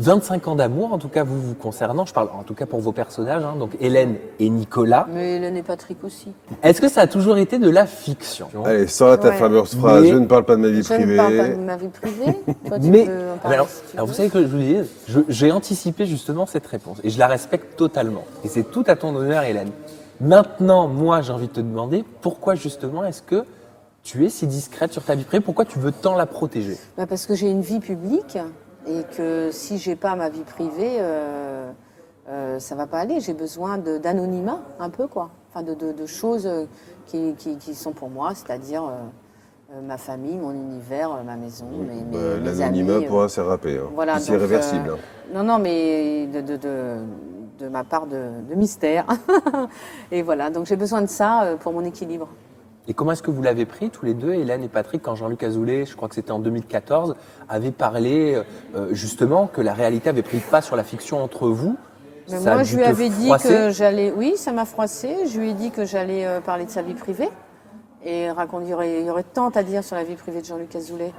25 ans d'amour, en tout cas vous concernant, je parle en tout cas pour vos personnages, hein, donc Hélène et Nicolas. Mais Hélène et Patrick aussi. Est-ce que ça a toujours été de la fiction? Allez, sors ta fameuse phrase, Mais- je ne parle pas de ma vie Je privée. ne parle pas de ma vie privée. Toi, tu Mais peux en parler alors, si tu alors vous veux. savez que je vous dis, j'ai anticipé justement cette réponse et je la respecte totalement. Et c'est tout à ton honneur, Hélène. Maintenant, moi, j'ai envie de te demander pourquoi justement est-ce que tu es si discrète sur ta vie privée? Pourquoi tu veux tant la protéger? Bah, parce que j'ai une vie publique et que si j'ai pas ma vie privée, ça va pas aller. J'ai besoin d'anonymat un peu, quoi. Enfin, de choses qui sont pour moi, c'est-à-dire ma famille, mon univers, ma maison, mes L'anonymat amis. pourra s'arraper. Voilà, c'est donc, irréversible. Non, mais de ma part de mystère. Et voilà, donc j'ai besoin de ça pour mon équilibre. Et comment est-ce que vous l'avez pris tous les deux, Hélène et Patrick, quand Jean-Luc Azoulay, je crois que c'était en 2014, avait parlé justement que la réalité avait pris le pas sur la fiction entre vous? Mais Ça a moi, dû je lui te avais dit froisser? que j'allais. Oui, ça m'a froissé. Je lui ai dit que j'allais parler de sa vie privée et raconter. Il y aurait tant à dire sur la vie privée de Jean-Luc Azoulay,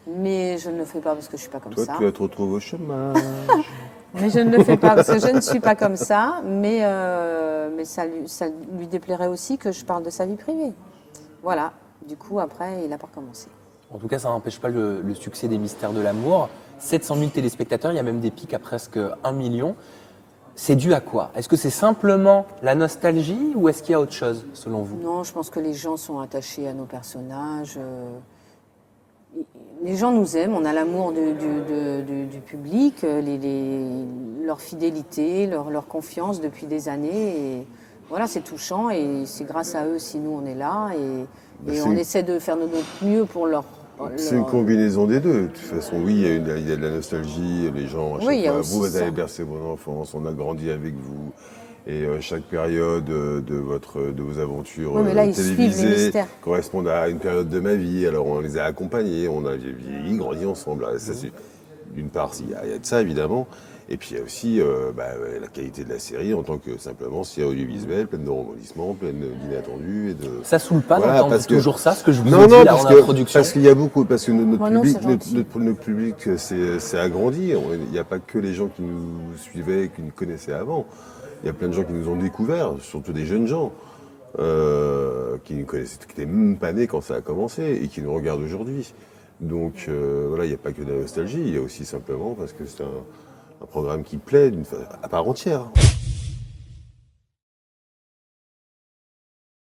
mais je ne le fais pas parce que je suis pas comme Toi, ça. tu vas te retrouver au chômage. Mais je ne le fais pas parce que je ne suis pas comme ça. Mais ça lui déplairait aussi que je parle de sa vie privée. Voilà. Du coup, après, il n'a pas recommencé. En tout cas, ça n'empêche pas le succès des Mystères de l'amour. 700 000 téléspectateurs, il y a même des pics à presque 1 million. C'est dû à quoi? Est-ce que c'est simplement la nostalgie ou est-ce qu'il y a autre chose, selon vous? Non, je pense que les gens sont attachés à nos personnages. Les gens nous aiment, on a l'amour du public, leur fidélité, leur confiance depuis des années. Et voilà, c'est touchant et c'est grâce à eux si nous on est là. Et on essaie de faire de notre mieux pour leur... C'est une combinaison des deux. De toute façon, oui, il y a de la nostalgie. Les gens, à chaque Oui, il y a fois, aussi vous ça. avez bercé mon enfance, on a grandi avec vous. Et chaque période de vos aventures Oui, mais là, ils suivent les télévisées mystères. correspond à une période de ma vie. Alors, on les a accompagnés, on a vieilli, grandi ensemble. Alors, ça, c'est d'une part, il y a de ça, évidemment. Et puis, il y a aussi la qualité de la série en tant que simplement série audiovisuelle, pleine de rebondissements, pleine d'inattendus. Ça saoule pas Voilà, d'entendre parce que- toujours ça, ce que je vous Non, ai dit non, là en introduction? parce qu'il y a beaucoup, parce que notre Moi, non, public, c'est gentil. notre public s'est agrandi. Il n'y a pas que les gens qui nous suivaient, qui nous connaissaient avant. Il y a plein de gens qui nous ont découverts, surtout des jeunes gens, qui nous connaissaient, qui n'étaient même pas nés quand ça a commencé et qui nous regardent aujourd'hui. Donc voilà, il n'y a pas que de la nostalgie, il y a aussi simplement parce que c'est un programme qui plaît à part entière.